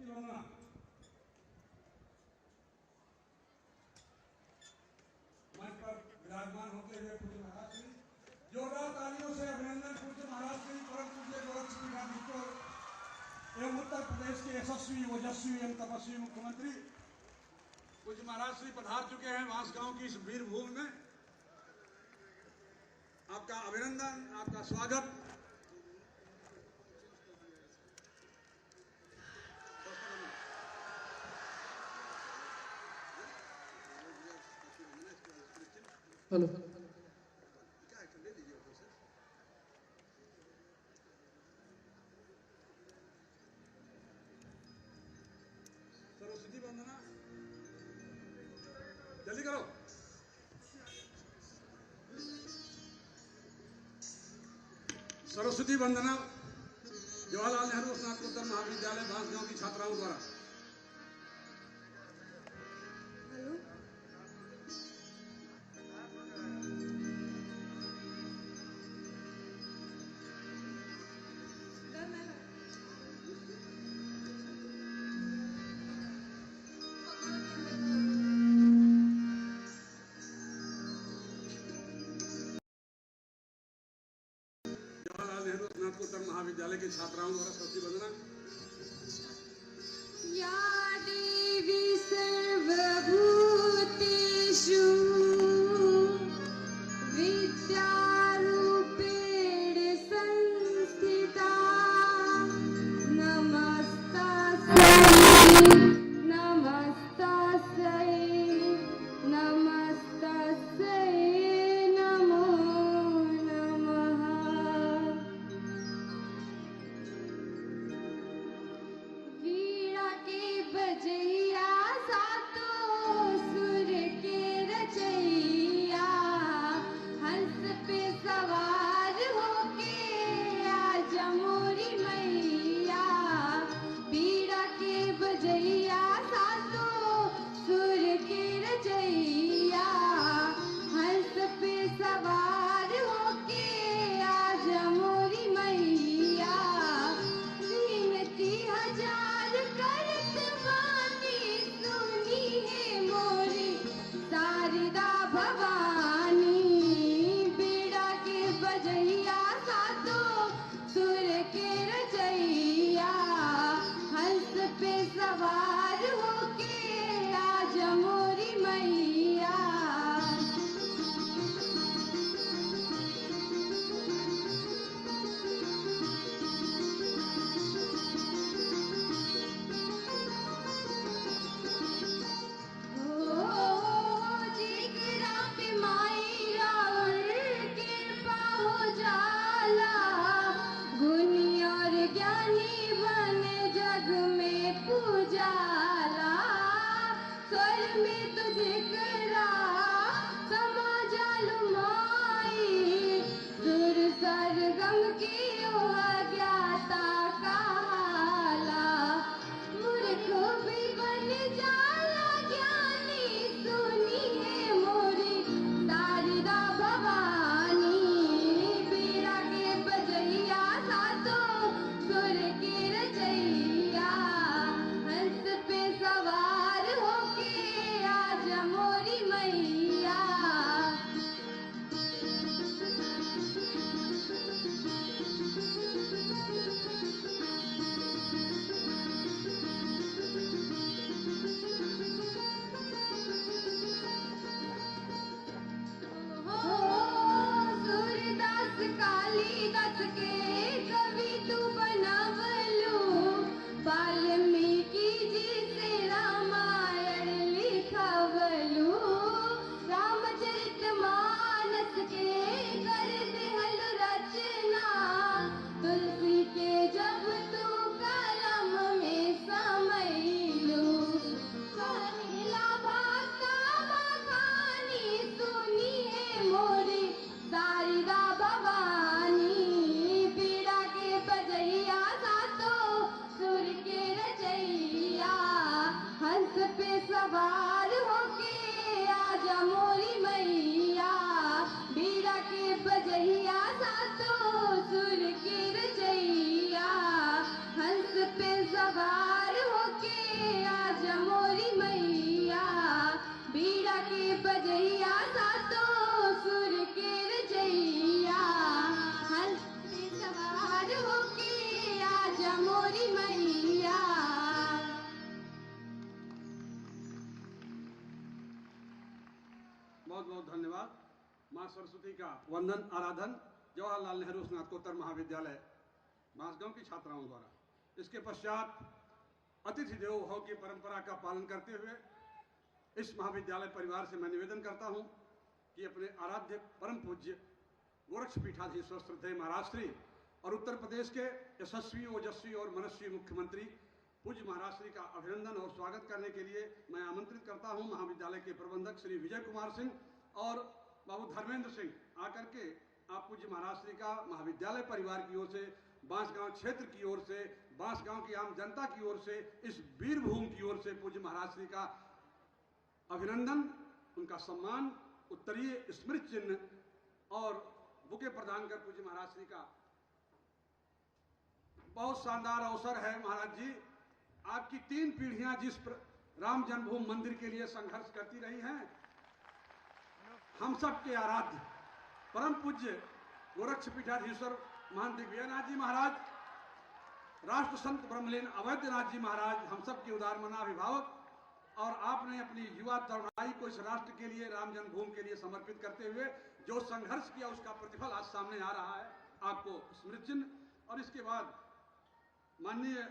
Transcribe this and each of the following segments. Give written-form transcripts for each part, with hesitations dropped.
वंदना। मंच पर विराजमान होते हुए पूज्य महाराज श्री जोरदार तालियों से अभिनंदन पूज्य महाराज श्री परम पूज्य गोरक्षनाथ मिश्र एवं उत्तर प्रदेश के यशस्वी ओजस्वी एवं तपस्वी मुख्यमंत्री पूज्य महाराज श्री पधार चुके हैं बांसगांव की इस वीर भूमि में। आपका अभिनंदन, आपका स्वागत। हेलो सरस्वती वंदना जल्दी करो। सरस्वती वंदना जवाहरलाल नेहरू स्नातकोत्तर महाविद्यालय बांसगांव की छात्राओं द्वारा। जवाहरलाल नेहरू स्नातकोत्तर महाविद्यालय की छात्राओं द्वारा सरस्वती वंदना। या देवी सर्वभूतेषु विद्यारूपेण संस्थिता नमस्तस्यै नमस्तस्यै नमस्तस्यै नमो नमः। वीणा के बजैया सातों सुर के रचैया हंस पे सवार होके आजा मोरी मैया। वीणा के बजैया जा मोरी मैया। बहुत बहुत धन्यवाद। माँ सरस्वती का वंदन आराधन जवाहरलाल नेहरू स्नातकोत्तर महाविद्यालय बांसगांव की छात्राओं द्वारा। इसके पश्चात अतिथि देवो भव की परंपरा का पालन करते हुए इस महाविद्यालय परिवार से मैं निवेदन करता हूं कि अपने आराध्य परम पूज्य गोरक्षपीठाधीश्वर श्रद्धेय महाराज श्री और उत्तर प्रदेश के यशस्वी ओजस्वी और मनस्वी मुख्यमंत्री पूज्य महाराज श्री का अभिनंदन और स्वागत करने के लिए मैं आमंत्रित करता हूं महाविद्यालय के प्रबंधक श्री विजय कुमार सिंह और बाबू धर्मेंद्र सिंह आकर के आप पूज्य महाराज श्री का महाविद्यालय परिवार की ओर से, बांसगांव क्षेत्र की ओर से, बांसगांव की आम जनता की ओर से, इस वीरभूमि की ओर से पूज्य महाराज श्री का अभिनंदन, उनका सम्मान, उत्तरीय स्मृति चिन्ह और बुके प्रदान कर पूज्य महाराज श्री का बहुत शानदार अवसर है। महाराज जी, आपकी 3 पीढ़ियां जिस राम जन्मभूमि मंदिर के लिए संघर्ष करती रही हैं, हम सब के आराध्य परम पूज्य गोरक्षपीठाधीश्वर महंत दिग्विजयनाथ जी महाराज, राष्ट्र संत ब्रह्मलीन अवैधनाथ जी महाराज, हम सब के उदारमना अभिभावक, और आपने अपनी युवा तरुणाई को इस राष्ट्र के लिए, राम जन्मभूमि के लिए समर्पित करते हुए जो संघर्ष किया उसका प्रतिफल आज सामने आ रहा है, आपको स्मृति चिन्ह। और इसके बाद माननीय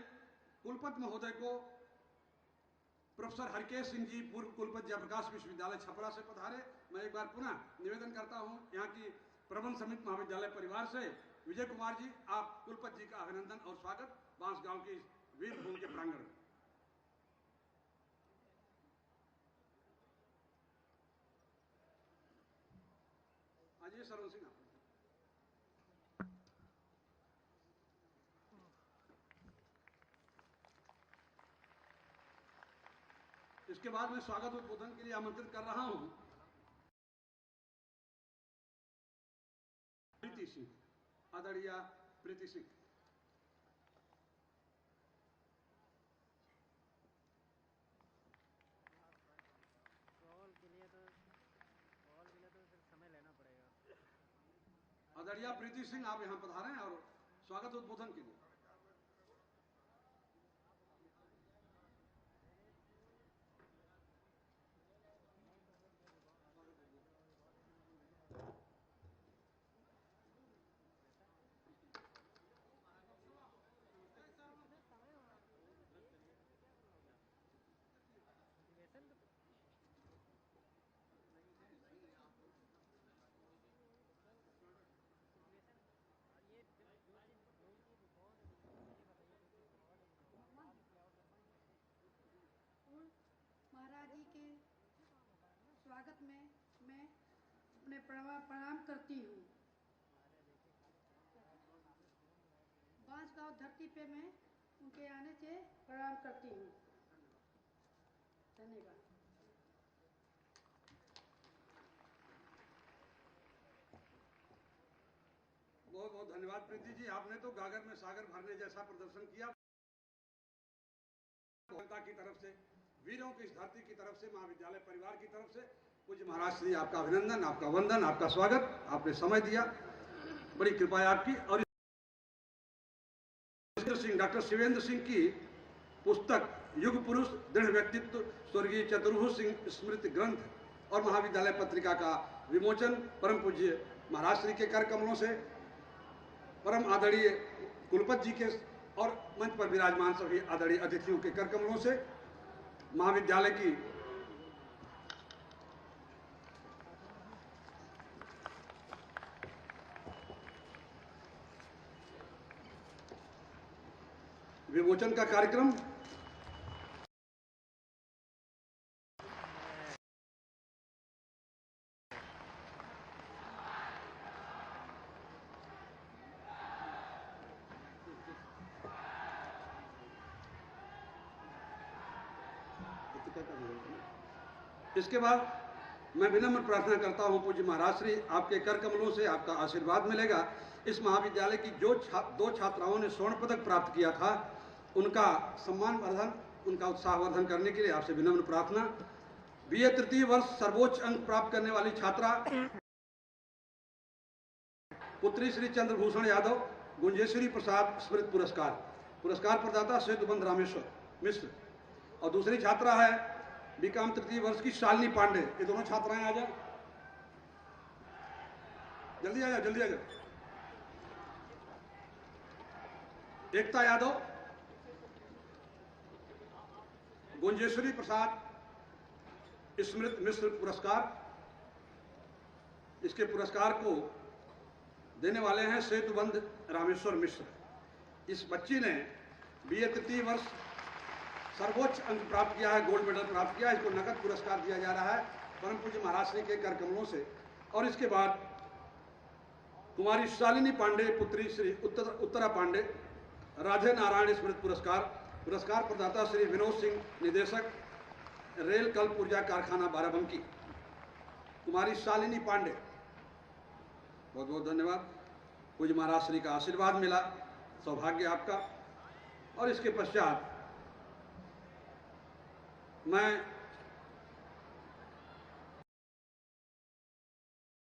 कुलपति महोदय को प्रोफेसर हरकेश सिंह जी, पूर्व कुलपति जयप्रकाश विश्वविद्यालय छपरा से पधारे। मैं एक बार पुनः निवेदन करता हूं यहाँ की प्रबंध समिति महाविद्यालय परिवार से, विजय कुमार जी, आप कुलपति जी का अभिनंदन और स्वागत बांसगांव की वीरभूमि के प्रांगण में। आइए सरवन सिंह। इसके बाद मैं स्वागत उद्बोधन के लिए आमंत्रित कर रहा हूं प्रीति सिंह, आदरणीय प्रीति सिंह। कॉल के लिए तो फिर समय लेना पड़ेगा। आदरणीय प्रीति सिंह, आप यहां पधारें और स्वागत उद्बोधन के लिए। महाराज जी के स्वागत में मैं अपने प्रणाम करती हूँ। बांसगांव धरती पे मैं उनके आने से प्रणाम करती हूँ। धन्यवाद। बहुत बहुत धन्यवाद प्रीति जी, आपने तो गागर में सागर भरने जैसा प्रदर्शन किया। जनता की तरफ से, वीरों की इस धरती की तरफ से, महाविद्यालय परिवार की तरफ से पूज्य महाराज श्री आपका अभिनंदन, आपका वंदन, आपका स्वागत। आपने समय दिया, बड़ी कृपा है आपकी। और डॉक्टर शिवेंद्र सिंह की पुस्तक युग पुरुष दृढ़ व्यक्तित्व स्वर्गीय चतुर्भुज सिंह स्मृति ग्रंथ और महाविद्यालय पत्रिका का विमोचन परम पूज्य महाराज श्री के कर कमलों से, परम आदरणीय कुलपति जी के और मंच पर विराजमान सभी आदरणीय अतिथियों के कर कमलों से महाविद्यालय की विमोचन का कार्यक्रम इसके बाद मैं विनम्र प्रार्थना करता हूं पूज्य महाराज श्री, आपके कर कमलों से आपका आशीर्वाद मिलेगा। इस महाविद्यालय की जो 2 छात्राओं ने स्वर्ण पदक प्राप्त किया था, उनका सम्मान वर्धन, उनका उत्साहवर्धन करने के लिए आपसे विनम्र प्रार्थना। बीए तृतीय वर्ष सर्वोच्च अंक प्राप्त करने वाली छात्रा पुत्री श्री चंद्रभूषण यादव, गुंजेश्वरी प्रसाद स्मृति पुरस्कार। पुरस्कार प्रदाता सेतुबंध रामेश्वर मिश्र। और दूसरी छात्रा है बीकॉम तृतीय वर्ष की शालिनी पांडे। ये दोनों छात्राएं आ जाओ, जल्दी आ जाओ, जल्दी आ जाओ। एकता यादव, गुंजेश्वरी प्रसाद स्मृत मिश्र पुरस्कार। इसके पुरस्कार को देने वाले हैं सेतुबंध रामेश्वर मिश्र। इस बच्ची ने बीए तृतीय वर्ष सर्वोच्च अंक प्राप्त किया है, गोल्ड मेडल प्राप्त किया है। इसको नकद पुरस्कार दिया जा रहा है परम पूज्य महाराज श्री के कर कमलों से। और इसके बाद कुमारी शालिनी पांडे पुत्री श्री उत्तरा पांडे राधे नारायण स्मृत पुरस्कार। पुरस्कार प्रदाता श्री विनोद सिंह, निदेशक रेल कल्प ऊर्जा कारखाना बाराबंकी। कुमारी शालिनी पांडे, बहुत बहुत धन्यवाद। पूज्य महाराज श्री का आशीर्वाद मिला, सौभाग्य आपका। और इसके पश्चात मैं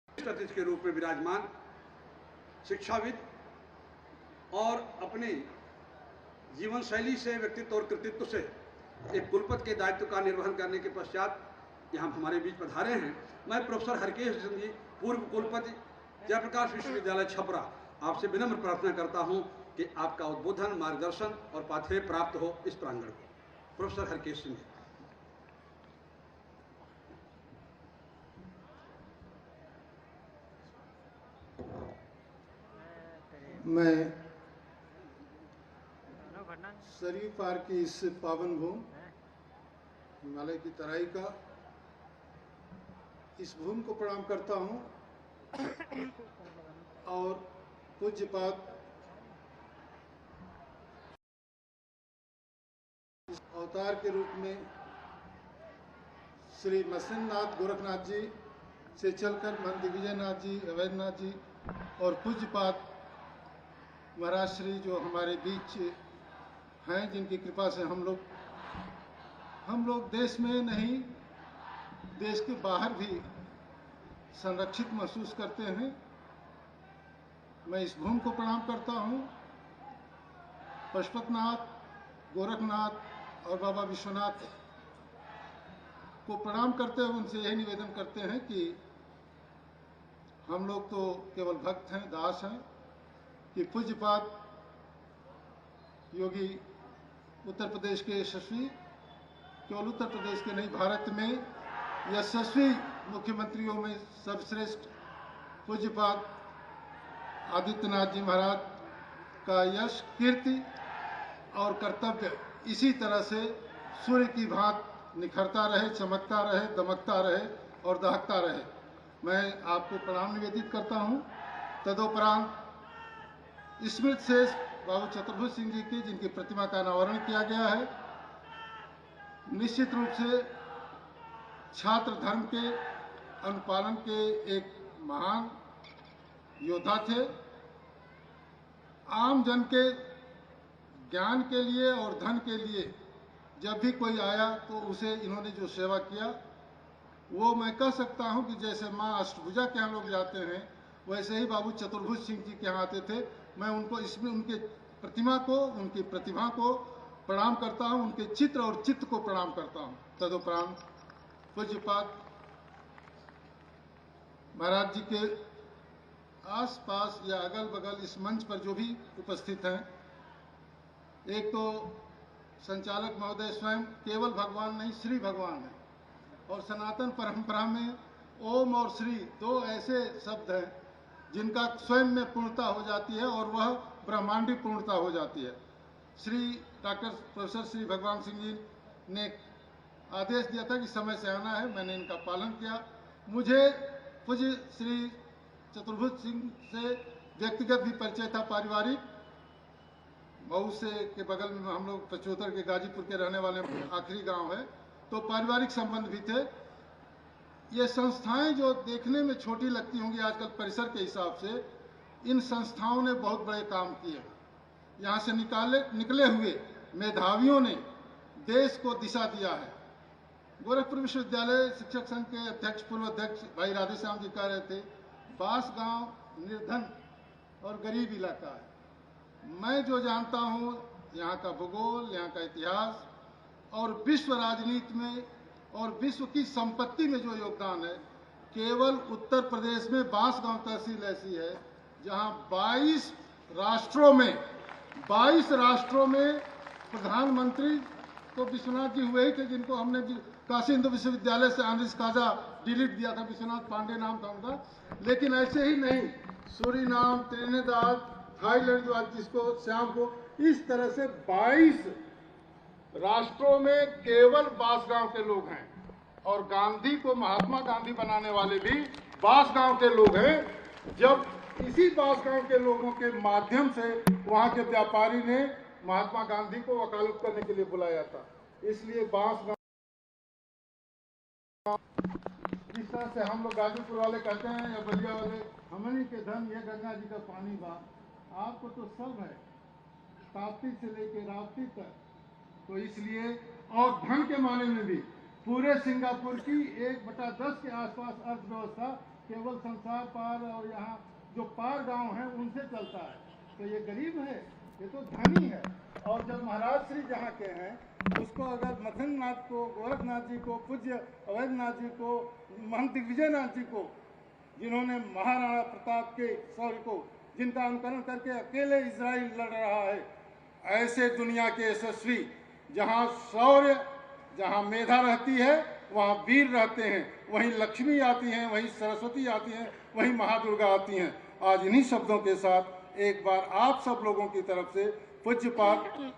अतिथि के रूप में विराजमान शिक्षाविद और अपनी जीवन शैली से, व्यक्तित्व और कृतित्व से एक कुलपति के दायित्व का निर्वहन करने के पश्चात यहाँ हमारे बीच पधारे हैं। मैं प्रोफेसर हरकेश सिंह जी, पूर्व कुलपति जयप्रकाश विश्वविद्यालय छपरा, आपसे विनम्र प्रार्थना करता हूँ कि आपका उद्बोधन, मार्गदर्शन और पाथवे प्राप्त हो इस प्रांगण को। प्रोफेसर हरकेश सिंह जी। मैं सरयू पार की इस पावन भूमि हिमालय की तराई का इस भूमि को प्रणाम करता हूँ और पूज्यपाद अवतार के रूप में श्री मत्स्यनाथ गोरखनाथ जी से चलकर महंत दिग्विजयनाथ जी, अवैधनाथ जी और पूज्यपाद महाराज श्री जो हमारे बीच हैं, जिनकी कृपा से हम लोग देश में नहीं, देश के बाहर भी संरक्षित महसूस करते हैं। मैं इस भूमि को प्रणाम करता हूँ। पशुपतिनाथ, गोरखनाथ और बाबा विश्वनाथ को प्रणाम करते हुए उनसे यही निवेदन करते हैं कि हम लोग तो केवल भक्त हैं, दास हैं, कि पूज्यपाद योगी उत्तर प्रदेश के यशस्वी, केवल उत्तर प्रदेश के नहीं भारत में यशस्वी मुख्यमंत्रियों में सर्वश्रेष्ठ पूज्यपाद आदित्यनाथ जी महाराज का यश, कीर्ति और कर्तव्य इसी तरह से सूर्य की भांति निखरता रहे, चमकता रहे, दमकता रहे और दहकता रहे। मैं आपको प्रणाम निवेदित करता हूँ। तदोपरांत स्मृत शेष बाबू चतुर्भुज सिंह जी की, जिनकी प्रतिमा का अनावरण किया गया है, निश्चित रूप से छात्र धर्म के अनुपालन के एक महान योद्धा थे। आम जन के ज्ञान के लिए और धन के लिए जब भी कोई आया तो उसे इन्होंने जो सेवा किया, वो मैं कह सकता हूं कि जैसे माँ अष्टभुजा के यहाँ लोग जाते हैं, वैसे ही बाबू चतुर्भुज सिंह जी के यहाँ आते थे। मैं उनको इसमें उनके प्रतिमा को, उनकी प्रतिभा को प्रणाम करता हूं, उनके चित्र और चित्त को प्रणाम करता हूं। तदुपरांत पूज्यपाद महाराज जी के आसपास या अगल बगल इस मंच पर जो भी उपस्थित हैं, एक तो संचालक महोदय स्वयं केवल भगवान नहीं, श्री भगवान है। और सनातन परंपरा में ओम और श्री दो ऐसे शब्द हैं जिनका स्वयं में पूर्णता हो जाती है और वह ब्रह्मांडी पूर्णता हो जाती है। श्री डॉक्टर प्रोफेसर श्री भगवान सिंह जी ने आदेश दिया था कि समय से आना है, मैंने इनका पालन किया। मुझे पूज्य श्री चतुर्भुज सिंह से व्यक्तिगत भी परिचय था, पारिवारिक। मऊ से के बगल में हम लोग पचोतर के गाजीपुर के रहने वाले आखिरी गांव है, तो पारिवारिक संबंध भी थे। ये संस्थाएं जो देखने में छोटी लगती होंगी आजकल परिसर के हिसाब से, इन संस्थाओं ने बहुत बड़े काम किए। यहाँ से निकले हुए मेधावियों ने देश को दिशा दिया है। गोरखपुर विश्वविद्यालय शिक्षक संघ के अध्यक्ष, पूर्व अध्यक्ष भाई राधेश्याम जी कह रहे थे, बांस गांव निर्धन और गरीब इलाका है। मैं जो जानता हूँ यहाँ का भूगोल, यहाँ का इतिहास और विश्व राजनीति में और विश्व की संपत्ति में जो योगदान है, केवल उत्तर प्रदेश में बांसगांव तहसील ऐसी है जहाँ 22 राष्ट्रों में प्रधानमंत्री तो विश्वनाथ जी हुए ही थे, जिनको हमने काशी हिंदू विश्वविद्यालय से आनरिस काजा डिलीट दिया था, विश्वनाथ पांडे नाम था उनका। लेकिन ऐसे ही नहीं, सूरीनाम, त्रिनिदाद, थाईलैंड जो आज जिसको श्याम को, इस तरह से 22 राष्ट्रों में केवल बांसगांव के लोग हैं। और गांधी को महात्मा गांधी बनाने वाले भी बांसगांव के लोग हैं। जब इसी बांसगांव के लोगों के माध्यम से वहां के व्यापारी ने महात्मा गांधी को वकालत करने के लिए बुलाया था। इसलिए बांसगांव, जिस तरह से हम लोग गाजीपुर वाले कहते हैं या बलिया वाले, हमनी के धन ये गंगा जी का पानी बा, आपको तो सब है, ताप्ती से लेके राप्ती तक। तो इसलिए, और धन के माने में भी पूरे सिंगापुर की 1/10 के आसपास अर्थव्यवस्था केवल संसार पार और यहाँ जो पार गांव हैं उनसे चलता है। तो ये गरीब है, ये तो धनी है। और जब महाराज श्री जहाँ के हैं, उसको अगर मथुरनाथ को, गोरखनाथ जी को, पूज्य अवैधनाथ जी को, महंत दिग्विजयनाथ जी को, जिन्होंने महाराणा प्रताप के शौर्य को, जिनका अनुकरण करके अकेले इजराइल लड़ रहा है, ऐसे दुनिया के यशस्वी, जहाँ शौर्य, जहाँ मेधा रहती है वहाँ वीर रहते हैं, वहीं लक्ष्मी आती हैं, वहीं सरस्वती आती हैं, वहीं महादुर्गा आती हैं। आज इन्हीं शब्दों के साथ एक बार आप सब लोगों की तरफ से पूज्यपाद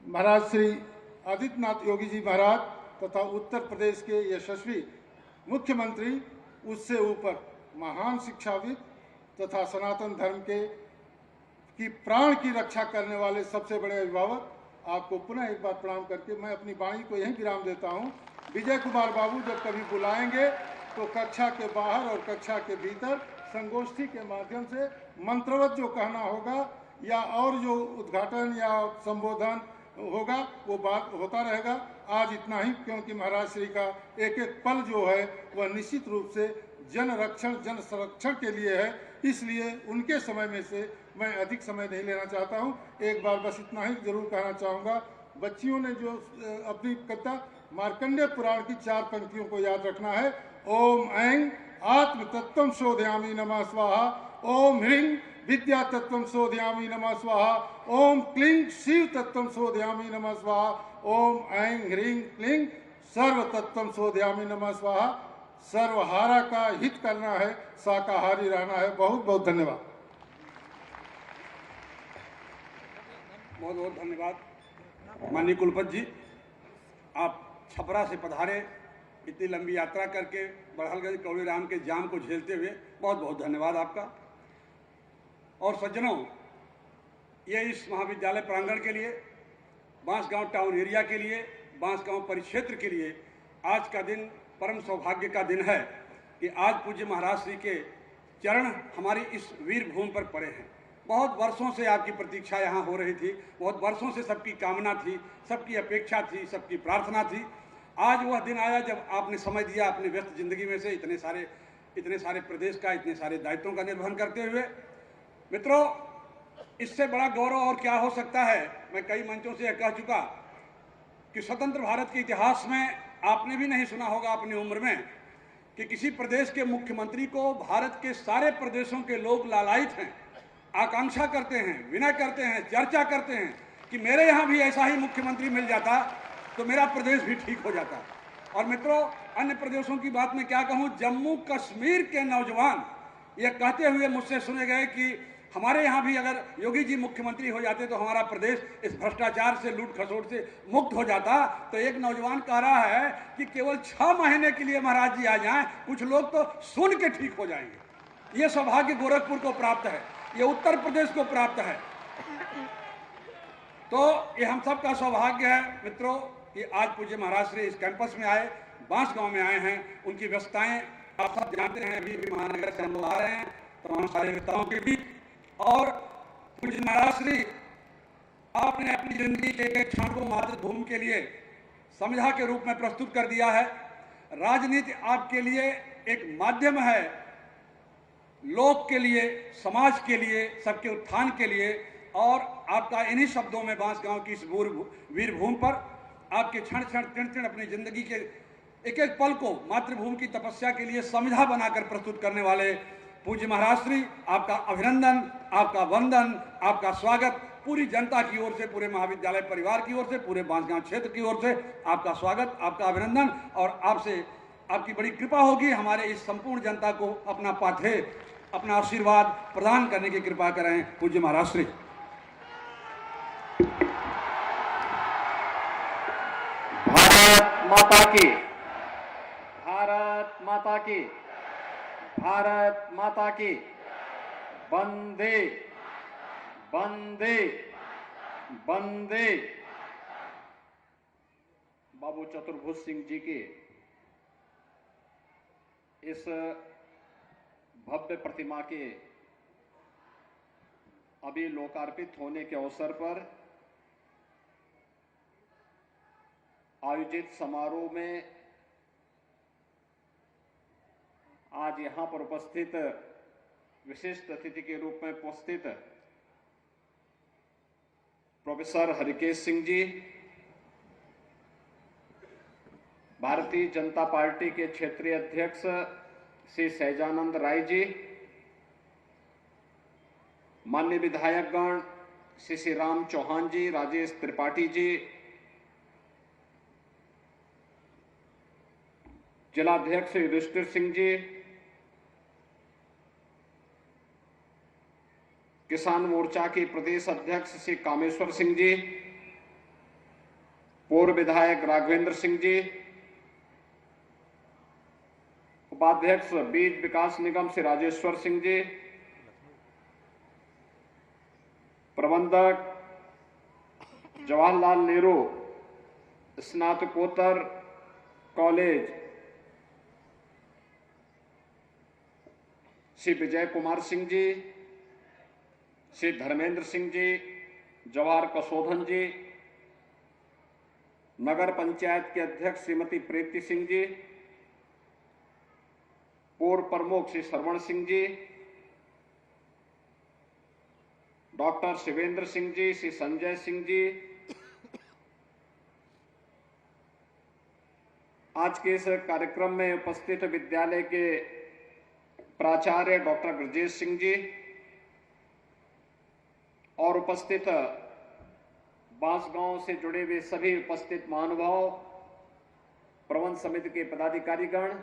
महाराज श्री आदित्यनाथ योगी जी महाराज तथा उत्तर प्रदेश के यशस्वी मुख्यमंत्री, उससे ऊपर महान शिक्षाविद तथा सनातन धर्म की प्राण की रक्षा करने वाले सबसे बड़े अभिभावक, आपको पुनः एक बार प्रणाम करके मैं अपनी वाणी को यहीं विराम देता हूं। विजय कुमार बाबू जब कभी बुलाएंगे तो कक्षा के बाहर और कक्षा के भीतर संगोष्ठी के माध्यम से मंत्रवत जो कहना होगा या और जो उद्घाटन या संबोधन होगा वो बात होता रहेगा। आज इतना ही, क्योंकि महाराज श्री का एक एक पल जो है वह निश्चित रूप से जन रक्षण, जन संरक्षण के लिए है, इसलिए उनके समय में से मैं अधिक समय नहीं लेना चाहता हूं। एक बार बस इतना ही जरूर कहना चाहूँगा, बच्चियों ने जो अपनी कविता मार्कंडेय पुराण की 4 पंक्तियों को याद रखना है। ओम ऐं आत्म तत्वं शोधयामि नमः स्वाहा, ओम ह्रीं विद्या तत्वं शोधयामि नमः स्वाहा, ओम क्लीं शिव तत्वं शोधयामि नमः स्वाहा, ओम ऐं ह्रीं क्लीं सर्व तत्वं शोधयामि नमः स्वाहा। सर्वहारा का हित करना है, शाकाहारी रहना है। बहुत बहुत धन्यवाद। बहुत बहुत धन्यवाद माननीय कुलपति जी, आप छपरा से पधारे, इतनी लंबी यात्रा करके बड़हलगंज कौड़ीराम के जाम को झेलते हुए, बहुत बहुत धन्यवाद आपका। और सज्जनों, ये इस महाविद्यालय प्रांगण के लिए, बांसगांव टाउन एरिया के लिए, बांसगांव परिक्षेत्र के लिए आज का दिन परम सौभाग्य का दिन है कि आज पूज्य महाराज श्री के चरण हमारी इस वीर भूमि पर पड़े हैं। बहुत वर्षों से आपकी प्रतीक्षा यहाँ हो रही थी, बहुत वर्षों से सबकी कामना थी, सबकी अपेक्षा थी, सबकी प्रार्थना थी। आज वह दिन आया जब आपने समय दिया अपनी व्यस्त जिंदगी में से, इतने सारे प्रदेश का, इतने सारे दायित्वों का निर्वहन करते हुए। मित्रों, इससे बड़ा गौरव और क्या हो सकता है। मैं कई मंचों से यह कह चुका कि स्वतंत्र भारत के इतिहास में आपने भी नहीं सुना होगा अपनी उम्र में कि किसी प्रदेश के मुख्यमंत्री को भारत के सारे प्रदेशों के लोग लालायित हैं, आकांक्षा करते हैं, विनय करते हैं, चर्चा करते हैं कि मेरे यहाँ भी ऐसा ही मुख्यमंत्री मिल जाता तो मेरा प्रदेश भी ठीक हो जाता। और मित्रों, अन्य प्रदेशों की बात मैं क्या कहूँ, जम्मू कश्मीर के नौजवान ये कहते हुए मुझसे सुने गए कि हमारे यहाँ भी अगर योगी जी मुख्यमंत्री हो जाते तो हमारा प्रदेश इस भ्रष्टाचार से, लूट खसोट से मुक्त हो जाता। तो एक नौजवान कह रहा है कि केवल 6 महीने के लिए महाराज जी आ जाएं, कुछ लोग तो सुन के ठीक हो जाएंगे। ये सौभाग्य गोरखपुर को प्राप्त है, ये उत्तर प्रदेश को प्राप्त है। तो ये हम सब का सौभाग्य है मित्रों कि आज पूज्य महाराज श्री इस कैंपस में आए, बांसगांव में आए हैं। उनकी व्यवस्थाएं आप सब जानते हैं, अभी भी महानगर से हम लोग आ रहे हैं तमाम सारे व्यवस्थाओं के बीच। और पूज्य महाराज श्री आपने अपनी जिंदगी के एक क्षण को मातृभूमि के लिए समझा के रूप में प्रस्तुत कर दिया है। राजनीति आपके लिए एक माध्यम है, लोक के लिए, समाज के लिए, सबके उत्थान के लिए। और आपका इन्हीं शब्दों में बांसगांव की इस वीर भूमि पर आपके क्षण क्षण तिण तिण अपनी जिंदगी के एक एक पल को मातृभूमि की तपस्या के लिए संविधा बनाकर प्रस्तुत करने वाले पूज्य महाराज श्री, आपका अभिनंदन, आपका वंदन, आपका स्वागत पूरी जनता की ओर से, पूरे महाविद्यालय परिवार की ओर से, पूरे बांसगांव क्षेत्र की ओर से आपका स्वागत, आपका अभिनंदन। और आपसे आपकी बड़ी कृपा होगी, हमारे इस संपूर्ण जनता को अपना पाथेय, अपना आशीर्वाद प्रदान करने की कृपा करें पूज्य महाराज श्री। भारत माता की, भारत माता की, भारत माता की। वंदे वंदे वंदे। बाबू चतुर्भुज सिंह जी की इस भव्य प्रतिमा के अभी लोकार्पित होने के अवसर पर आयोजित समारोह में आज यहां पर उपस्थित विशिष्ट अतिथि के रूप में उपस्थित प्रोफेसर हरिकेश सिंह जी, भारतीय जनता पार्टी के क्षेत्रीय अध्यक्ष श्री सहजानंद राय जी, माननीय विधायकगण श्री राम चौहान जी, राजेश त्रिपाठी जी, जिलाध्यक्ष युधिष्ठिर सिंह जी, किसान मोर्चा के प्रदेश अध्यक्ष श्री कामेश्वर सिंह जी, पूर्व विधायक राघवेंद्र सिंह जी, उपाध्यक्ष बीज विकास निगम श्री राजेश्वर सिंह जी, प्रबंधक जवाहरलाल नेहरू स्नातकोत्तर कॉलेज श्री विजय कुमार सिंह जी, श्री धर्मेंद्र सिंह जी, जवाहर कसोधन जी, नगर पंचायत के अध्यक्ष श्रीमती प्रीति सिंह जी, पूर्व प्रमुख श्री श्रवण सिंह जी, डॉक्टर शिवेंद्र सिंह जी, श्री संजय सिंह जी, आज के इस कार्यक्रम में उपस्थित विद्यालय के प्राचार्य डॉक्टर ब्रजेश सिंह जी और उपस्थित बांसगांव से जुड़े हुए सभी उपस्थित महानुभाव, प्रबंध समिति के पदाधिकारीगण,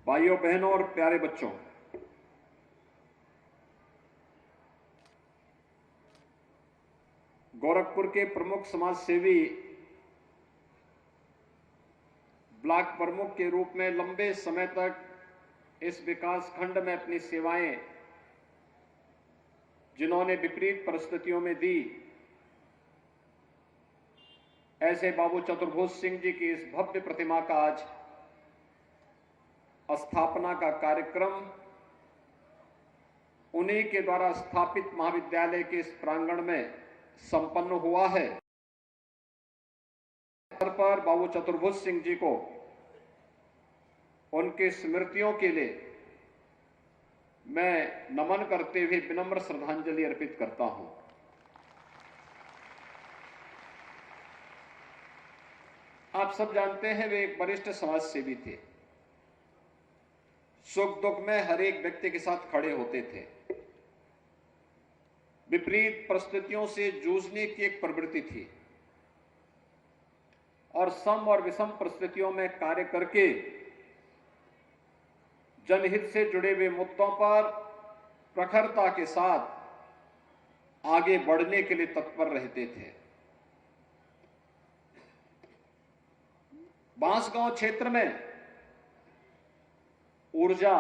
भाइयों बहनों और प्यारे बच्चों, गोरखपुर के प्रमुख समाज सेवी, ब्लॉक प्रमुख के रूप में लंबे समय तक इस विकास खंड में अपनी सेवाएं जिन्होंने विपरीत परिस्थितियों में दी, ऐसे बाबू चतुर्भुज सिंह जी की इस भव्य प्रतिमा का आज स्थापना का कार्यक्रम उन्हीं के द्वारा स्थापित महाविद्यालय के इस प्रांगण में संपन्न हुआ है। पर बाबू चतुर्भुज सिंह जी को उनकी स्मृतियों के लिए मैं नमन करते हुए विनम्र श्रद्धांजलि अर्पित करता हूं। आप सब जानते हैं वे एक वरिष्ठ समाज सेवी थे, सुख दुख में हर एक व्यक्ति के साथ खड़े होते थे, विपरीत परिस्थितियों से जूझने की एक प्रवृत्ति थी और सम और विषम परिस्थितियों में कार्य करके जनहित से जुड़े हुए मुद्दों पर प्रखरता के साथ आगे बढ़ने के लिए तत्पर रहते थे। बांसगांव क्षेत्र में ऊर्जा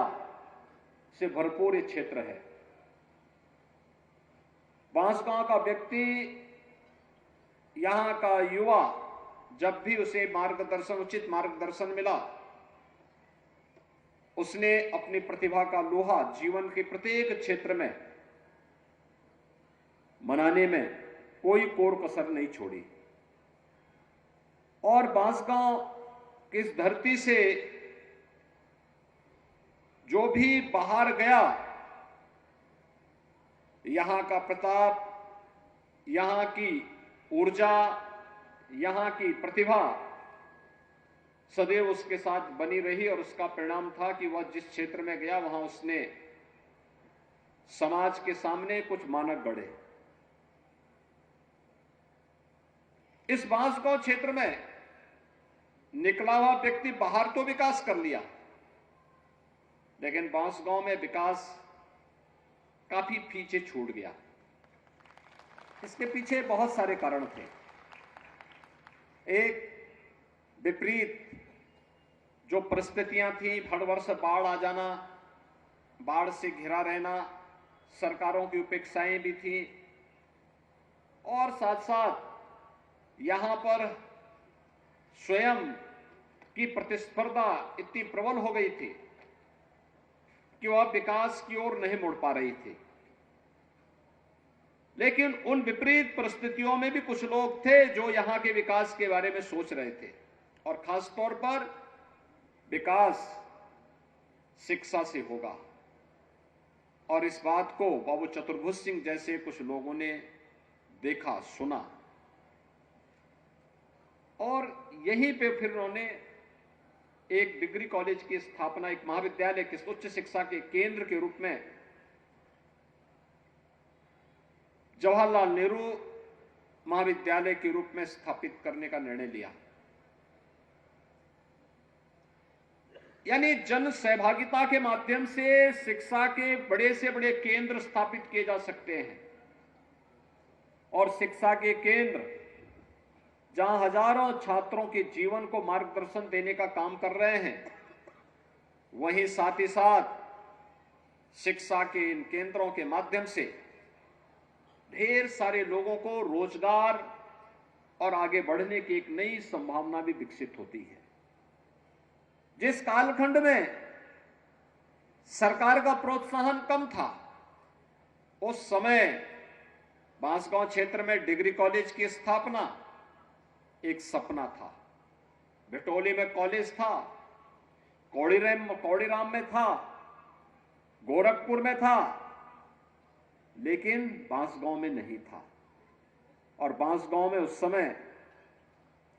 से भरपूर ये क्षेत्र है। बांसगांव का व्यक्ति, यहां का युवा, जब भी उसे मार्गदर्शन, उचित मार्गदर्शन मिला, उसने अपनी प्रतिभा का लोहा जीवन के प्रत्येक क्षेत्र में मनाने में कोई कोर कसर नहीं छोड़ी। और बांसगांव की इस धरती से जो भी बाहर गया यहां का प्रताप, यहां की ऊर्जा, यहां की प्रतिभा सदैव उसके साथ बनी रही और उसका परिणाम था कि वह जिस क्षेत्र में गया वहां उसने समाज के सामने कुछ मानक गढ़े। इस बांसगांव क्षेत्र में निकला हुआ व्यक्ति बाहर तो विकास कर लिया, लेकिन बांसगांव में विकास काफी पीछे छूट गया। इसके पीछे बहुत सारे कारण थे। एक, विपरीत जो परिस्थितियां थी, हर वर्ष बाढ़ आ जाना, बाढ़ से घिरा रहना, सरकारों की उपेक्षाएं भी थी, और साथ साथ यहां पर स्वयं की प्रतिस्पर्धा इतनी प्रबल हो गई थी कि वह विकास की ओर नहीं मुड़ पा रही थी। लेकिन उन विपरीत परिस्थितियों में भी कुछ लोग थे जो यहां के विकास के बारे में सोच रहे थे, और खासतौर पर विकास शिक्षा से होगा। और इस बात को बाबू चतुर्भुज सिंह जैसे कुछ लोगों ने देखा, सुना, और यहीं पे फिर उन्होंने एक डिग्री कॉलेज की स्थापना, एक महाविद्यालय के उच्च शिक्षा के केंद्र के रूप में जवाहरलाल नेहरू महाविद्यालय के रूप में स्थापित करने का निर्णय लिया। यानी जन सहभागिता के माध्यम से शिक्षा के बड़े से बड़े केंद्र स्थापित किए जा सकते हैं, और शिक्षा के केंद्र जहां हजारों छात्रों के जीवन को मार्गदर्शन देने का काम कर रहे हैं, वहीं साथ ही साथ शिक्षा के इन केंद्रों के माध्यम से ढेर सारे लोगों को रोजगार और आगे बढ़ने की एक नई संभावना भी विकसित होती है। जिस कालखंड में सरकार का प्रोत्साहन कम था, उस समय बांसगांव क्षेत्र में डिग्री कॉलेज की स्थापना एक सपना था। भिटोली में कॉलेज था, कौड़ीराम में था, गोरखपुर में था, लेकिन बांसगांव में नहीं था। और बांसगांव में उस समय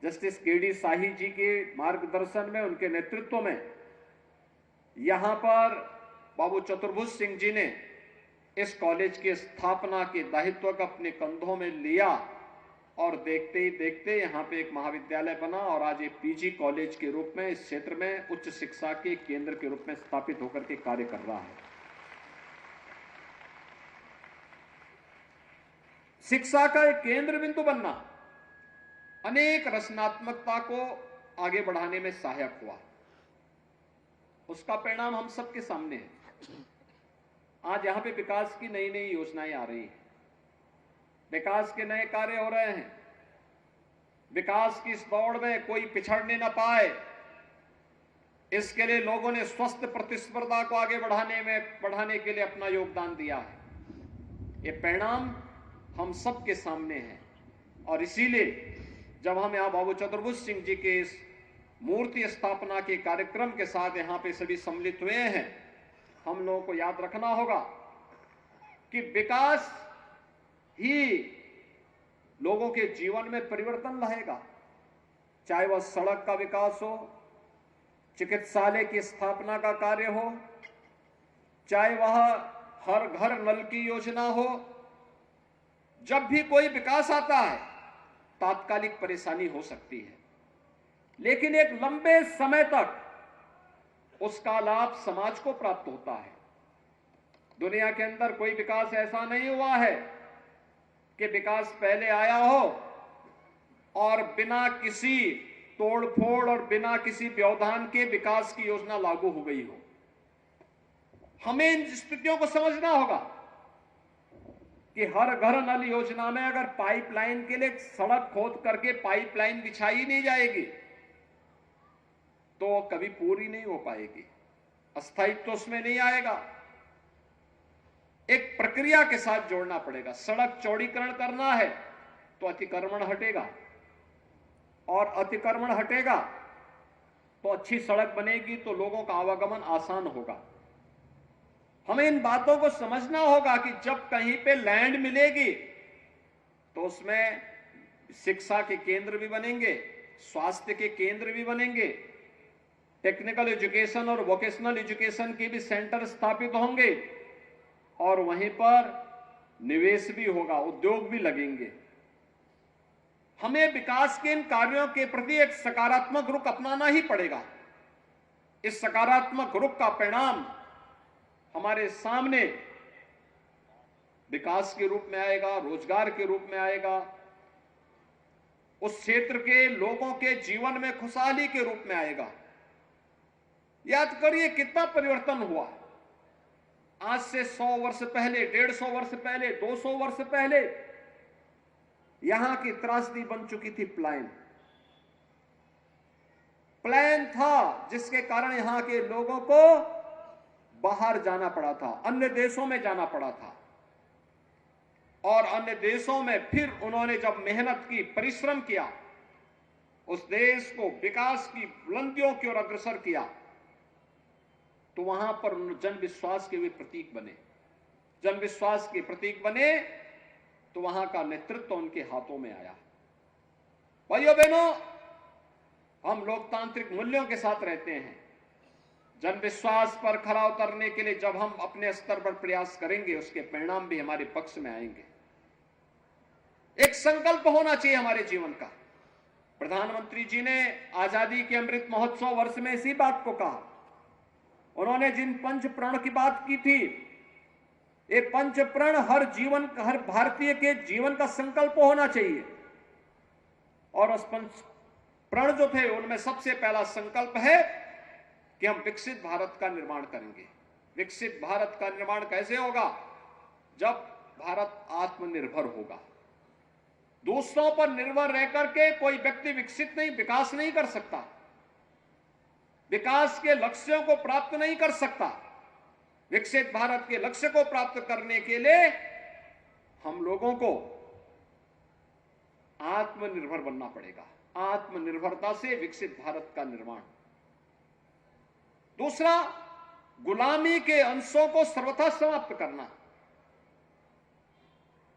जस्टिस केडी शाही जी के मार्गदर्शन में, उनके नेतृत्व में, यहां पर बाबू चतुर्भुज सिंह जी ने इस कॉलेज की स्थापना के दायित्व को अपने कंधों में लिया, और देखते ही देखते यहां पे एक महाविद्यालय बना, और आज एक पीजी कॉलेज के रूप में इस क्षेत्र में उच्च शिक्षा के केंद्र के रूप में स्थापित होकर के कार्य कर रहा है। शिक्षा का एक केंद्र बिंदु बनना अनेक रचनात्मकता को आगे बढ़ाने में सहायक हुआ। उसका परिणाम हम सबके सामने है। आज यहां पे विकास की नई नई योजनाएं आ रही हैं, विकास के नए कार्य हो रहे हैं। विकास की इस दौड़ में कोई पिछड़ने न पाए, इसके लिए लोगों ने स्वस्थ प्रतिस्पर्धा को आगे बढ़ाने के लिए अपना योगदान दिया है। ये परिणाम हम सबके सामने है, और इसीलिए जब हम यहां बाबू चतुर्भुज सिंह जी के इस मूर्ति स्थापना के कार्यक्रम के साथ यहां पे सभी सम्मिलित हुए हैं, हम लोगों को याद रखना होगा कि विकास ही लोगों के जीवन में परिवर्तन लाएगा। चाहे वह सड़क का विकास हो, चिकित्सालय की स्थापना का कार्य हो, चाहे वह हर घर नल की योजना हो। जब भी कोई विकास आता है, तात्कालिक परेशानी हो सकती है, लेकिन एक लंबे समय तक उसका लाभ समाज को प्राप्त होता है। दुनिया के अंदर कोई विकास ऐसा नहीं हुआ है कि विकास पहले आया हो और बिना किसी तोड़फोड़ और बिना किसी व्यवधान के विकास की योजना लागू हो गई हो। हमें इन स्थितियों को समझना होगा कि हर घर नल योजना में अगर पाइपलाइन के लिए सड़क खोद करके पाइपलाइन बिछाई नहीं जाएगी तो कभी पूरी नहीं हो पाएगी, अस्थायित्व उसमें नहीं आएगा। एक प्रक्रिया के साथ जोड़ना पड़ेगा। सड़क चौड़ीकरण करना है तो अतिक्रमण हटेगा, और अतिक्रमण हटेगा तो अच्छी सड़क बनेगी, तो लोगों का आवागमन आसान होगा। हमें इन बातों को समझना होगा कि जब कहीं पे लैंड मिलेगी तो उसमें शिक्षा के केंद्र भी बनेंगे, स्वास्थ्य के केंद्र भी बनेंगे, टेक्निकल एजुकेशन और वोकेशनल एजुकेशन के भी सेंटर स्थापित होंगे और वहीं पर निवेश भी होगा, उद्योग भी लगेंगे। हमें विकास के इन कार्यों के प्रति एक सकारात्मक रुख अपनाना ही पड़ेगा। इस सकारात्मक रुख का परिणाम हमारे सामने विकास के रूप में आएगा, रोजगार के रूप में आएगा, उस क्षेत्र के लोगों के जीवन में खुशहाली के रूप में आएगा। याद करिए कितना परिवर्तन हुआ। आज से 100 वर्ष पहले, 150 वर्ष पहले, 200 वर्ष पहले यहां की त्रासदी बन चुकी थी प्लान था, जिसके कारण यहां के लोगों को बाहर जाना पड़ा था, अन्य देशों में जाना पड़ा था। और अन्य देशों में फिर उन्होंने जब मेहनत की, परिश्रम किया, उस देश को विकास की बुलंदियों की ओर अग्रसर किया, तो वहां पर जन विश्वास के वे प्रतीक बने। जन विश्वास के प्रतीक बने तो वहां का नेतृत्व उनके हाथों में आया। भाइयों बहनों, हम लोकतांत्रिक मूल्यों के साथ रहते हैं। जन विश्वास पर खरा उतरने के लिए जब हम अपने स्तर पर प्रयास करेंगे, उसके परिणाम भी हमारे पक्ष में आएंगे। एक संकल्प होना चाहिए हमारे जीवन का। प्रधानमंत्री जी ने आजादी के अमृत महोत्सव वर्ष में इसी बात को कहा। उन्होंने जिन पंच प्रण की बात की थी, ये पंच प्रण हर भारतीय के जीवन का संकल्प होना चाहिए। और उस पंच प्रण जो थे उनमें सबसे पहला संकल्प है कि हम विकसित भारत का निर्माण करेंगे। विकसित भारत का निर्माण कैसे होगा? जब भारत आत्मनिर्भर होगा। दूसरों पर निर्भर रह करके कोई व्यक्ति विकास नहीं कर सकता, विकास के लक्ष्यों को प्राप्त नहीं कर सकता। विकसित भारत के लक्ष्य को प्राप्त करने के लिए हम लोगों को आत्मनिर्भर बनना पड़ेगा। आत्मनिर्भरता से विकसित भारत का निर्माण। दूसरा, गुलामी के अंशों को सर्वथा समाप्त करना।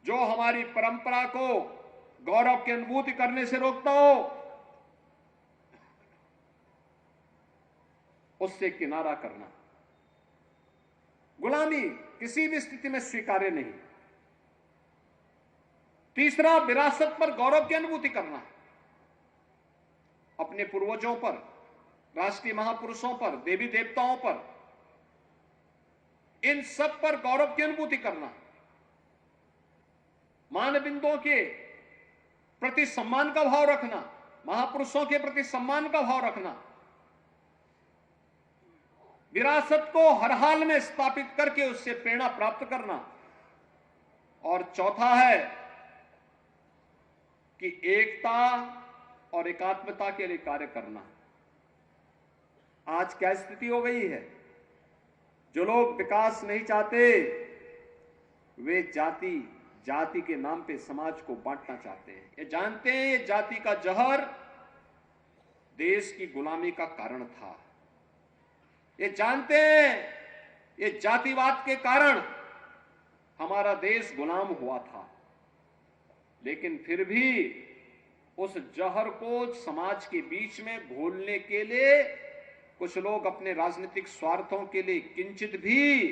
जो हमारी परंपरा को गौरव की अनुभूति करने से रोकता हो, उससे किनारा करना। गुलामी किसी भी स्थिति में स्वीकार्य नहीं। तीसरा, विरासत पर गौरव की अनुभूति करना। अपने पूर्वजों पर, राष्ट्रीय महापुरुषों पर, देवी देवताओं पर, इन सब पर गौरव की अनुभूति करना। मानबिंदुओं के प्रति सम्मान का भाव रखना, महापुरुषों के प्रति सम्मान का भाव रखना, विरासत को हर हाल में स्थापित करके उससे प्रेरणा प्राप्त करना। और चौथा है कि एकता और एकात्मता के लिए कार्य करना। आज क्या स्थिति हो गई है? जो लोग विकास नहीं चाहते, वे जाति के नाम पे समाज को बांटना चाहते हैं। ये जानते हैं ये जाति का जहर देश की गुलामी का कारण था। ये जानते हैं ये जातिवाद के कारण हमारा देश गुलाम हुआ था। लेकिन फिर भी उस जहर को समाज के बीच में घोलने के लिए कुछ लोग अपने राजनीतिक स्वार्थों के लिए किंचित भी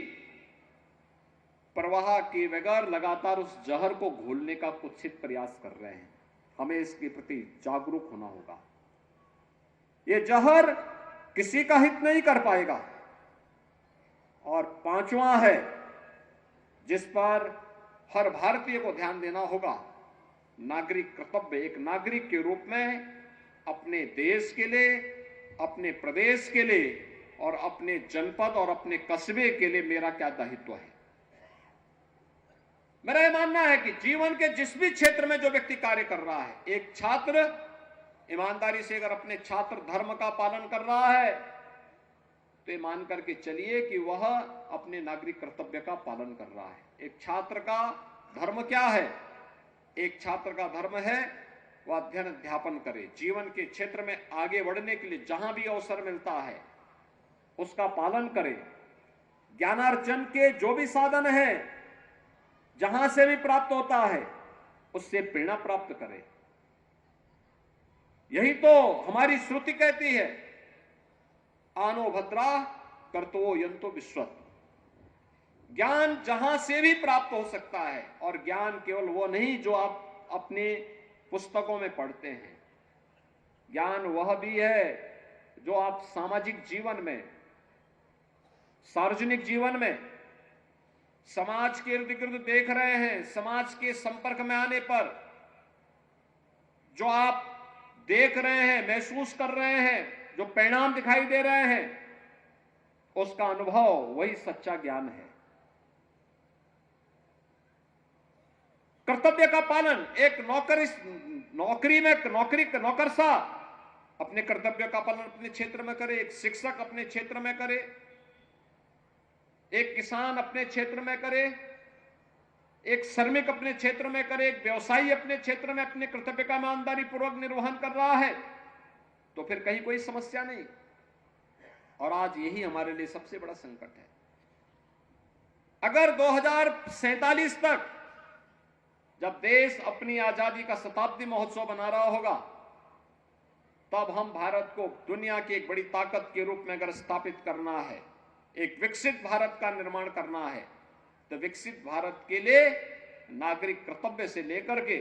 परवाह किए बगैर लगातार उस जहर को घोलने का कुत्सित प्रयास कर रहे हैं। हमें इसके प्रति जागरूक होना होगा। ये जहर किसी का हित नहीं कर पाएगा। और पांचवा है जिस पर हर भारतीय को ध्यान देना होगा, नागरिक कर्तव्य। एक नागरिक के रूप में अपने देश के लिए, अपने प्रदेश के लिए और अपने जनपद और अपने कस्बे के लिए मेरा क्या दायित्व है। मेरा यह मानना है कि जीवन के जिस भी क्षेत्र में जो व्यक्ति कार्य कर रहा है, एक छात्र ईमानदारी से अगर अपने छात्र धर्म का पालन कर रहा है तो ये मान करके चलिए कि वह अपने नागरिक कर्तव्य का पालन कर रहा है। एक छात्र का धर्म क्या है? एक छात्र का धर्म है वह अध्ययन अध्यापन करे, जीवन के क्षेत्र में आगे बढ़ने के लिए जहां भी अवसर मिलता है उसका पालन करे, ज्ञानार्जन के जो भी साधन है, जहां से भी प्राप्त होता है, उससे प्रेरणा प्राप्त करें। यही तो हमारी श्रुति कहती है, आनो भद्रा कर्तो यंतो विश्वत। ज्ञान जहां से भी प्राप्त हो सकता है, और ज्ञान केवल वो नहीं जो आप अपने पुस्तकों में पढ़ते हैं। ज्ञान वह भी है जो आप सामाजिक जीवन में, सार्वजनिक जीवन में, समाज के इर्द गिर्द देख रहे हैं। समाज के संपर्क में आने पर जो आप देख रहे हैं, महसूस कर रहे हैं, जो परिणाम दिखाई दे रहे हैं, उसका अनुभव वही सच्चा ज्ञान है। कर्तव्य का पालन, एक नौकर सा अपने कर्तव्य का पालन अपने क्षेत्र में करे, एक शिक्षक अपने क्षेत्र में करे, एक किसान अपने क्षेत्र में करे, एक श्रमिक अपने क्षेत्र में करे, एक व्यवसायी अपने क्षेत्र में अपने कर्तव्य का ईमानदारी पूर्वक निर्वहन कर रहा है, तो फिर कहीं कोई समस्या नहीं। और आज यही हमारे लिए सबसे बड़ा संकट है। अगर 2047 तक जब देश अपनी आजादी का शताब्दी महोत्सव मना रहा होगा, तब हम भारत को दुनिया की एक बड़ी ताकत के रूप में अगर स्थापित करना है, एक विकसित भारत का निर्माण करना है, तो विकसित भारत के लिए नागरिक कर्तव्य से लेकर के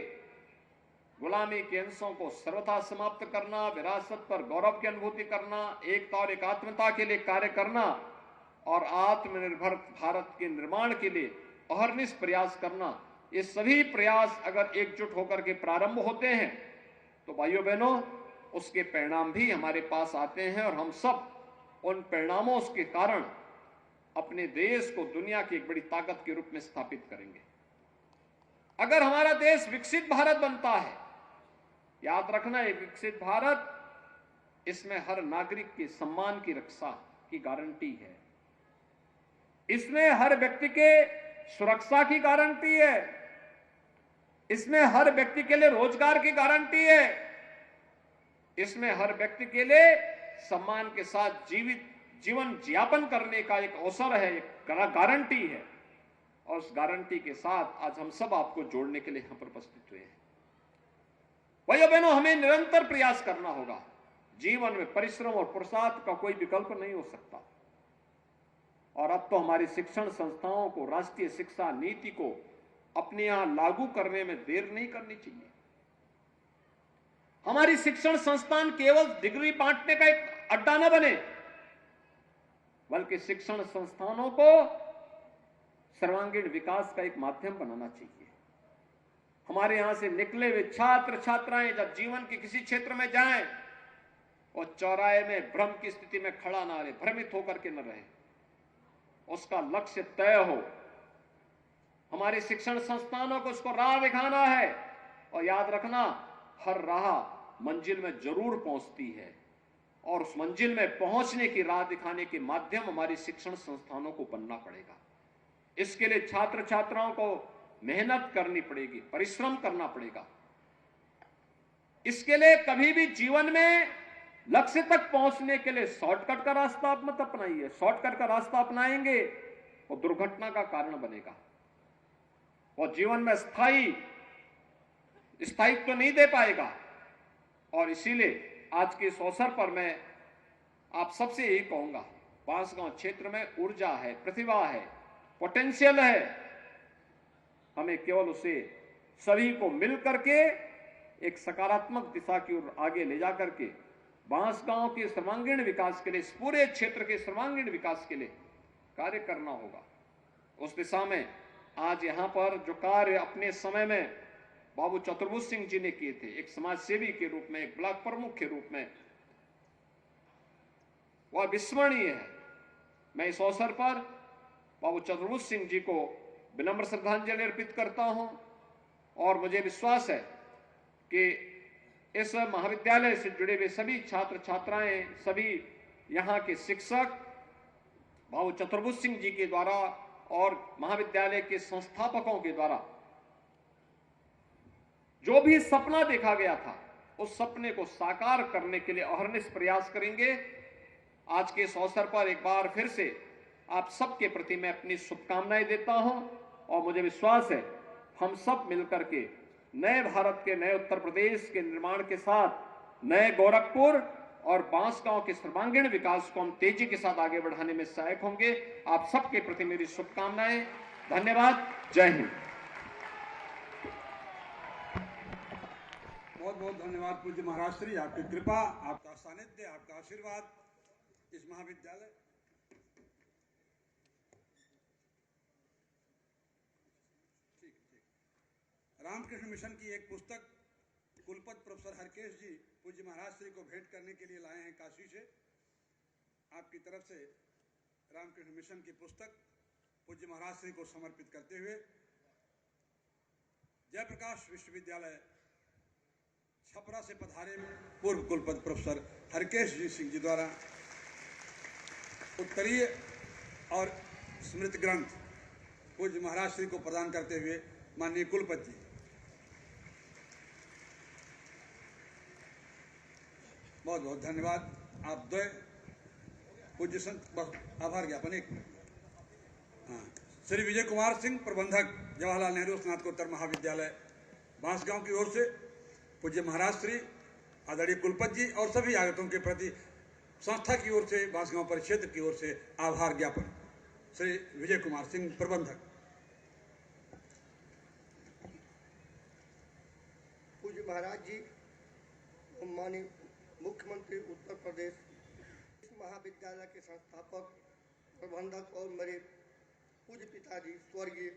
गुलामी के अंशों को सर्वथा समाप्त करना, विरासत पर गौरव की अनुभूति करना, एकता और एकात्मता के लिए कार्य करना और आत्मनिर्भर भारत के निर्माण के लिए अहर्निश प्रयास करना, ये सभी प्रयास अगर एकजुट होकर के प्रारंभ होते हैं तो भाइयों बहनों, उसके परिणाम भी हमारे पास आते हैं और हम सब उन परिणामों के कारण अपने देश को दुनिया की एक बड़ी ताकत के रूप में स्थापित करेंगे। अगर हमारा देश विकसित भारत बनता है, याद रखना, एक विकसित भारत, इसमें हर नागरिक के सम्मान की रक्षा की गारंटी है, इसमें हर व्यक्ति के सुरक्षा की गारंटी है, इसमें हर व्यक्ति के लिए रोजगार की गारंटी है, इसमें हर व्यक्ति के लिए सम्मान के साथ जीवन यापन करने का एक अवसर है, एक गारंटी है। और उस गारंटी के साथ आज हम सब आपको जोड़ने के लिए यहां पर उपस्थित हुए हैं। भाइयों बहनों, हमें निरंतर प्रयास करना होगा। जीवन में परिश्रम और पुरुषार्थ का कोई विकल्प नहीं हो सकता। और अब तो हमारी शिक्षण संस्थाओं को राष्ट्रीय शिक्षा नीति को अपने यहां लागू करने में देर नहीं करनी चाहिए। हमारी शिक्षण संस्थान केवल डिग्री बांटने का एक अड्डा न बने, बल्कि शिक्षण संस्थानों को सर्वांगीण विकास का एक माध्यम बनाना चाहिए। हमारे यहां से निकले हुए छात्र छात्राएं जब जीवन के किसी क्षेत्र में जाएं और चौराहे में भ्रम की स्थिति में खड़ा ना रहे, भ्रमित होकर के न रहे, उसका लक्ष्य तय हो। हमारे शिक्षण संस्थानों को उसको राह दिखाना है। और याद रखना, हर राह मंजिल में जरूर पहुंचती है और उस मंजिल में पहुंचने की राह दिखाने के माध्यम हमारी शिक्षण संस्थानों को बनना पड़ेगा। इसके लिए छात्र छात्राओं को मेहनत करनी पड़ेगी, परिश्रम करना पड़ेगा। इसके लिए कभी भी जीवन में लक्ष्य तक पहुंचने के लिए शॉर्टकट का रास्ता आप मत अपनाइए। शॉर्टकट का रास्ता अपनाएंगे वो दुर्घटना का कारण बनेगा और जीवन में स्थायित्व नहीं दे पाएगा। और इसीलिए आज के इस अवसर पर मैं आप सबसे यही कहूंगा, बांसगांव क्षेत्र में ऊर्जा है, प्रतिभा है, पोटेंशियल है। हमें केवल उसे सभी को मिल करके एक सकारात्मक दिशा की ओर आगे ले जाकर के बांसगांव के सर्वांगीण विकास के लिए, इस पूरे क्षेत्र के सर्वांगीण विकास के लिए कार्य करना होगा। उस दिशा में आज यहां पर जो कार्य अपने समय में बाबू चतुर्भुज सिंह जी ने किए थे, एक समाज सेवी के रूप में, एक ब्लॉक प्रमुख के रूप में, वह विस्मरणीय है। मैं इस अवसर पर बाबू चतुर्भुज सिंह जी को विनम्र श्रद्धांजलि अर्पित करता हूं और मुझे विश्वास है कि इस महाविद्यालय से जुड़े हुए सभी छात्र छात्राएं, सभी यहां के शिक्षक बाबू चतुर्भुज सिंह जी के द्वारा और महाविद्यालय के संस्थापकों के द्वारा जो भी सपना देखा गया था, उस सपने को साकार करने के लिए अहर्निश प्रयास करेंगे। आज के इस अवसर पर एक बार फिर से आप सबके प्रति मैं अपनी शुभकामनाएं देता हूं और मुझे विश्वास है हम सब मिलकर के नए भारत के, नए उत्तर प्रदेश के निर्माण के साथ नए गोरखपुर और बांसगांव के सर्वांगीण विकास को हम तेजी के साथ आगे बढ़ाने में सहायक होंगे। आप सबके प्रति मेरी शुभकामनाएं। धन्यवाद। जय हिंद। बहुत बहुत धन्यवाद पूज्य महाराज श्री, आपकी कृपा, आपका सानिध्य, आपका आशीर्वाद इस महाविद्यालय रामकृष्ण मिशन की एक पुस्तक कुलपति प्रोफेसर हरकेश जी पूज्य महाराज श्री को भेंट करने के लिए लाए हैं काशी से। आपकी तरफ से रामकृष्ण मिशन की पुस्तक पूज्य महाराज श्री को समर्पित करते हुए जयप्रकाश विश्वविद्यालय छपरा से पधारे पूर्व कुलपति प्रोफेसर हरकेश जी सिंह जी द्वारा उत्तरीय और स्मृति ग्रंथ पूज्य महाराज श्री को प्रदान करते हुए माननीय कुलपति जी, बहुत बहुत धन्यवाद। आप द्वय पूज्य संत, बस आभार ज्ञापन एक। हाँ, श्री विजय कुमार सिंह, प्रबंधक जवाहरलाल नेहरू स्नातकोत्तर महाविद्यालय बांसगांव की ओर से पूज्य महाराज श्री, आदरणीय कुलपति जी और सभी आगतों के प्रति संस्था की ओर से, बांसगांव परिक्षेत्र की ओर से आभार ज्ञापन। श्री विजय कुमार सिंह, प्रबंधक। पूज्य महाराज जी, माननीय मुख्यमंत्री उत्तर प्रदेश, इस महाविद्यालय के संस्थापक, प्रबंधक और मेरे पूज्य पिताजी स्वर्गीय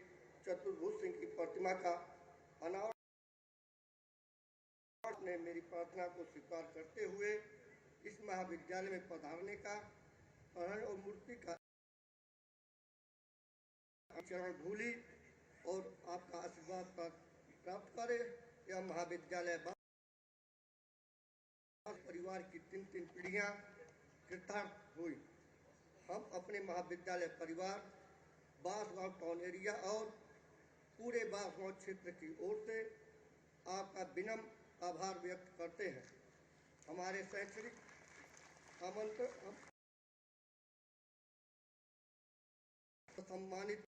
चतुर्भुज सिंह की प्रतिमा का अनावरण ने मेरी प्रार्थना को स्वीकार करते हुए इस महाविद्यालय में पधारने का और मूर्ति का चरण धूली और आपका आशीर्वाद प्राप्त करे। यह महाविद्यालय परिवार की 3 पीढ़ियां कृतार्थ हुई। हम अपने महाविद्यालय परिवार, बांसगांव टाउन एरिया और पूरे बांसगांव क्षेत्र की ओर से आपका विनम्र आभार व्यक्त करते हैं। हमारे शैक्षणिक आमंत्रण सम्मानित